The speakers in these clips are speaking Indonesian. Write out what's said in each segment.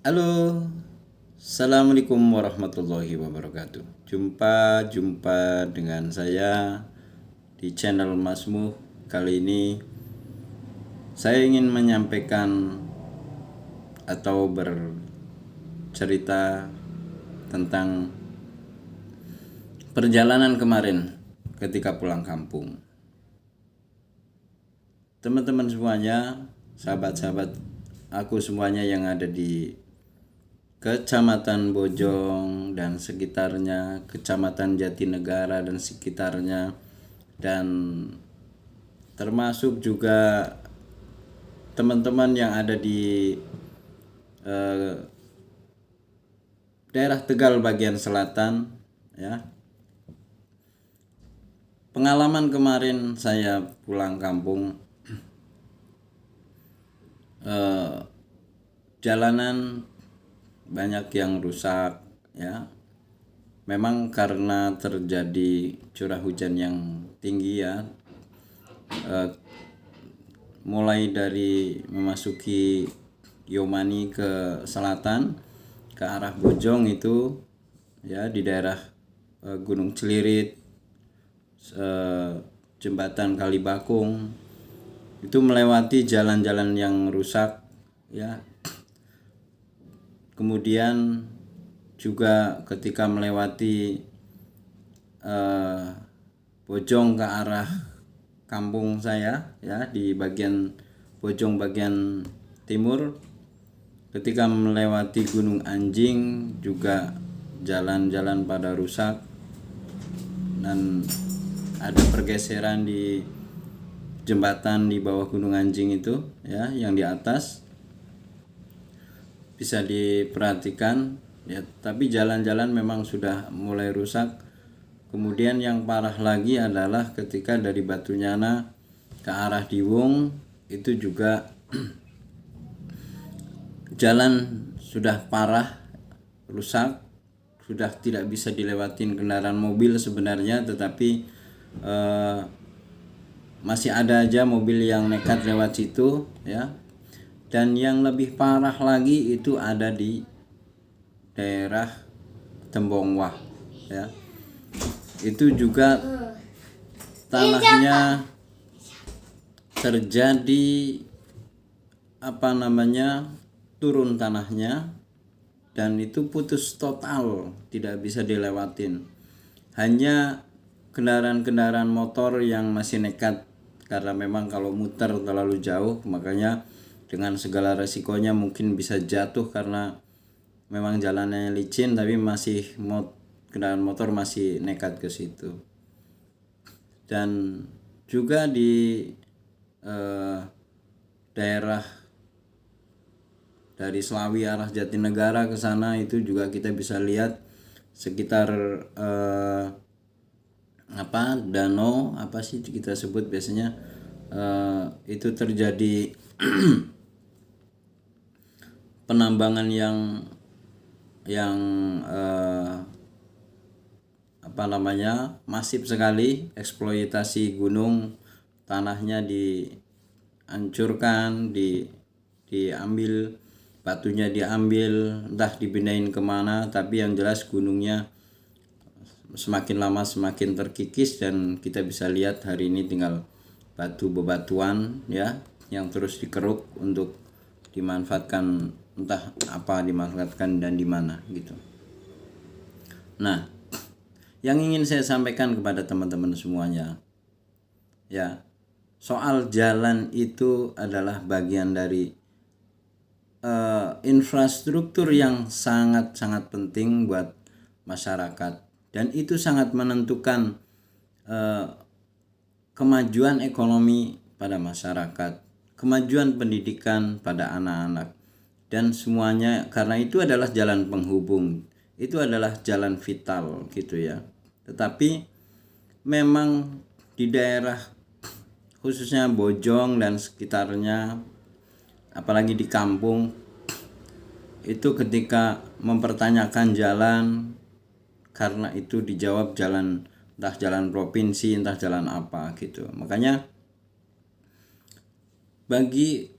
Halo, Assalamualaikum warahmatullahi wabarakatuh. Jumpa dengan saya di channel Masmu. Kali ini saya ingin menyampaikan atau bercerita tentang perjalanan kemarin ketika pulang kampung. Teman-teman semuanya, sahabat-sahabat aku semuanya yang ada di Kecamatan Bojong dan sekitarnya, Kecamatan Jatinegara dan sekitarnya, dan termasuk juga teman-teman yang ada di daerah Tegal bagian selatan, ya. Pengalaman kemarin saya pulang kampung, jalanan banyak yang rusak, ya. Memang karena terjadi curah hujan yang tinggi, ya. Mulai dari memasuki Yomani ke selatan ke arah Bojong itu, ya, di daerah Gunung Celirit, jembatan Kalibakung, itu melewati jalan-jalan yang rusak, ya. Kemudian juga ketika melewati Bojong ke arah kampung saya, ya, di bagian Bojong bagian timur, ketika melewati Gunung Anjing juga jalan-jalan pada rusak dan ada pergeseran di jembatan di bawah Gunung Anjing itu, ya, yang di atas bisa diperhatikan, ya. Tapi jalan-jalan memang sudah mulai rusak. Kemudian yang parah lagi adalah ketika dari Batunyana ke arah Diwung itu juga jalan sudah parah rusak, sudah tidak bisa dilewatin kendaraan mobil sebenarnya, tetapi masih ada aja mobil yang nekat lewat situ, ya. Dan yang lebih parah lagi itu ada di daerah Tembongwah, ya. Itu juga tanahnya terjadi turun tanahnya, dan itu putus total, tidak bisa dilewatin. Hanya kendaraan-kendaraan motor yang masih nekat, karena memang kalau muter terlalu jauh, makanya dengan segala resikonya mungkin bisa jatuh karena memang jalannya licin, tapi masih kendaraan motor masih nekat ke situ. Dan juga di daerah dari Slawi arah Jatinegara ke sana itu juga kita bisa lihat sekitar danau apa sih kita sebut biasanya, itu terjadi penambangan yang masif sekali, eksploitasi gunung, tanahnya dihancurkan, diambil, batunya diambil, entah dipindahin kemana, tapi yang jelas gunungnya semakin lama semakin terkikis, dan kita bisa lihat hari ini tinggal batu bebatuan, ya, yang terus dikeruk untuk dimanfaatkan, entah apa dimanfaatkan dan di mana gitu. Nah, yang ingin saya sampaikan kepada teman-teman semuanya, ya, soal jalan itu adalah bagian dari infrastruktur yang sangat-sangat penting buat masyarakat, dan itu sangat menentukan kemajuan ekonomi pada masyarakat, kemajuan pendidikan pada anak-anak, dan semuanya, karena itu adalah jalan penghubung, itu adalah jalan vital gitu, ya. Tetapi memang di daerah khususnya Bojong dan sekitarnya, apalagi di kampung, itu ketika mempertanyakan jalan, karena itu dijawab jalan, entah jalan provinsi, entah jalan apa gitu. Makanya bagi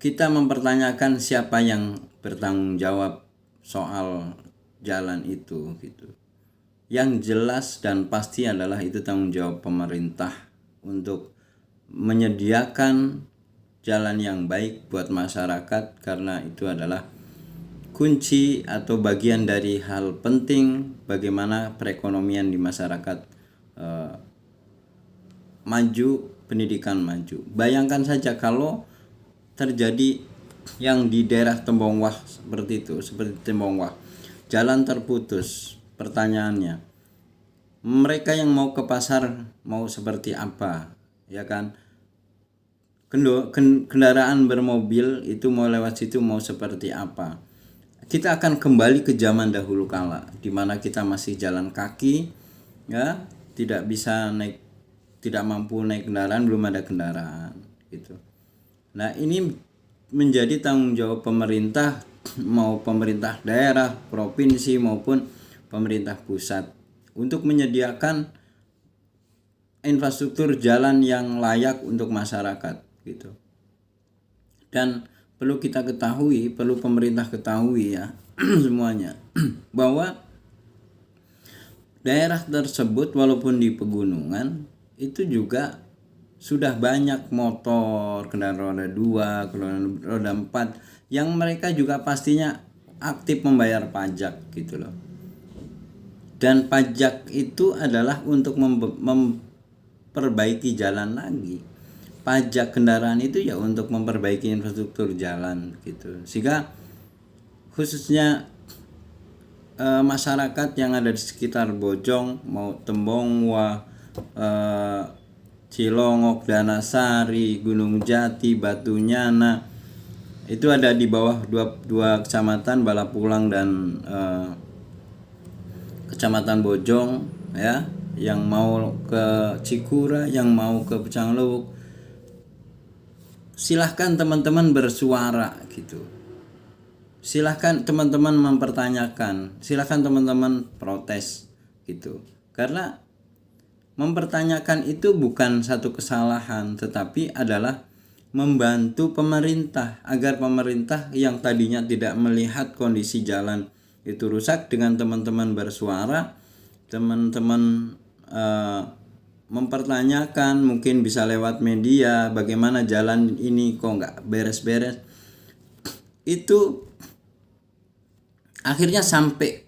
kita mempertanyakan siapa yang bertanggung jawab soal jalan itu gitu. Yang jelas dan pasti adalah itu tanggung jawab pemerintah untuk menyediakan jalan yang baik buat masyarakat, karena itu adalah kunci atau bagian dari hal penting bagaimana perekonomian di masyarakat maju, pendidikan maju. Bayangkan saja kalau terjadi yang di daerah Tembongwah seperti itu, seperti Tembongwah, jalan terputus. Pertanyaannya, mereka yang mau ke pasar mau seperti apa, ya kan? Kendaraan bermobil itu mau lewat situ mau seperti apa? Kita akan kembali ke zaman dahulu kala, di mana kita masih jalan kaki, ya, tidak bisa naik, tidak mampu naik kendaraan, belum ada kendaraan, gitu. Nah, ini menjadi tanggung jawab pemerintah, mau pemerintah daerah, provinsi maupun pemerintah pusat, untuk menyediakan infrastruktur jalan yang layak untuk masyarakat, gitu. Dan perlu kita ketahui, perlu pemerintah ketahui ya semuanya bahwa daerah tersebut walaupun di pegunungan itu juga sudah banyak motor, kendaraan roda 2, kendaraan roda 4 yang mereka juga pastinya aktif membayar pajak gitu loh. Dan pajak itu adalah untuk memperbaiki jalan lagi. Pajak kendaraan itu ya untuk memperbaiki infrastruktur jalan gitu. Sehingga khususnya masyarakat yang ada di sekitar Bojong, mau Tembongwah, Cilongok, Danasari, Gunung Jati, Batunyana, itu ada di bawah dua kecamatan, Balapulang dan Kecamatan Bojong, ya, yang mau ke Cikura, yang mau ke Pecanglewuk, silahkan teman-teman bersuara gitu. Silahkan teman-teman mempertanyakan, silahkan teman-teman protes gitu. Karena mempertanyakan itu bukan satu kesalahan, tetapi adalah membantu pemerintah agar pemerintah yang tadinya tidak melihat kondisi jalan itu rusak, dengan teman-teman bersuara, teman-teman mempertanyakan, mungkin bisa lewat media, bagaimana jalan ini kok nggak beres-beres, itu akhirnya sampai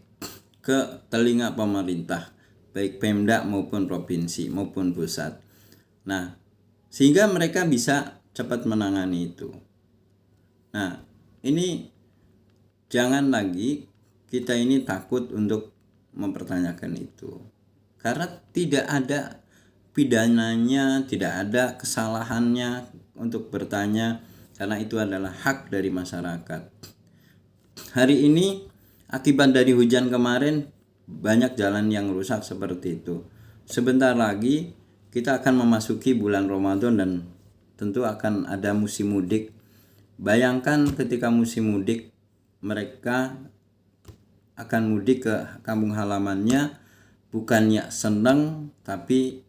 ke telinga pemerintah, baik Pemda maupun provinsi maupun pusat. Nah, sehingga mereka bisa cepat menangani itu. Nah, ini jangan lagi kita ini takut untuk mempertanyakan itu, karena tidak ada pidananya, tidak ada kesalahannya untuk bertanya, karena itu adalah hak dari masyarakat. Hari ini akibat dari hujan kemarin banyak jalan yang rusak seperti itu. Sebentar lagi kita akan memasuki bulan Ramadan dan tentu akan ada musim mudik. Bayangkan ketika musim mudik, mereka akan mudik ke kampung halamannya, bukannya senang, tapi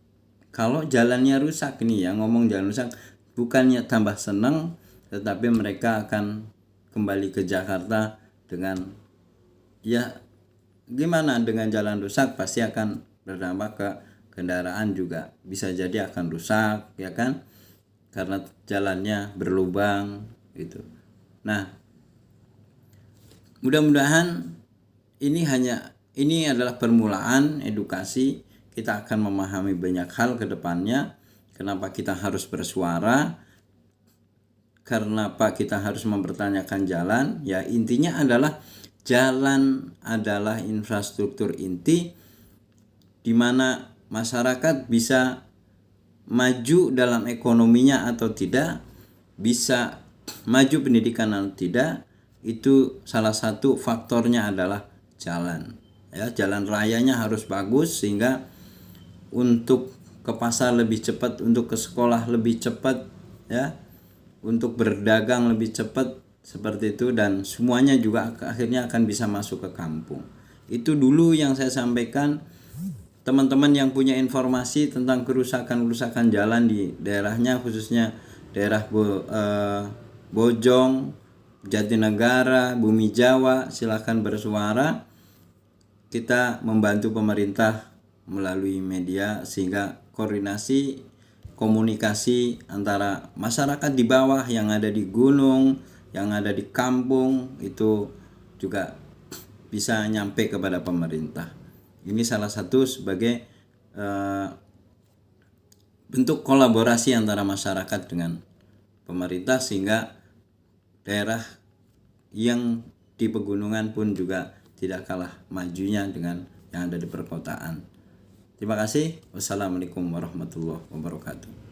kalau jalannya rusak nih ya, ngomong jalan rusak, bukannya tambah senang, tetapi mereka akan kembali ke Jakarta dengan ya gimana, dengan jalan rusak pasti akan berdampak ke kendaraan juga, bisa jadi akan rusak ya kan, karena jalannya berlubang gitu. Nah, mudah-mudahan ini adalah permulaan edukasi. Kita akan memahami banyak hal ke depannya. Kenapa kita harus bersuara? Kenapa kita harus mempertanyakan jalan? Ya, intinya adalah jalan adalah infrastruktur inti di mana masyarakat bisa maju dalam ekonominya atau tidak, bisa maju pendidikan atau tidak. Itu salah satu faktornya adalah jalan. Ya, jalan rayanya harus bagus sehingga untuk ke pasar lebih cepat, untuk ke sekolah lebih cepat, ya, untuk berdagang lebih cepat seperti itu, dan semuanya juga akhirnya akan bisa masuk ke kampung. Itu dulu yang saya sampaikan. Teman-teman yang punya informasi tentang kerusakan jalan di daerahnya, khususnya daerah Bojong, Jatinegara, Bumi Jawa, silahkan bersuara. Kita membantu pemerintah melalui media sehingga koordinasi komunikasi antara masyarakat di bawah yang ada di gunung, yang ada di kampung itu juga bisa nyampe kepada pemerintah. Ini salah satu sebagai bentuk kolaborasi antara masyarakat dengan pemerintah sehingga daerah yang di pegunungan pun juga tidak kalah majunya dengan yang ada di perkotaan. Terima kasih. Wassalamualaikum warahmatullahi wabarakatuh.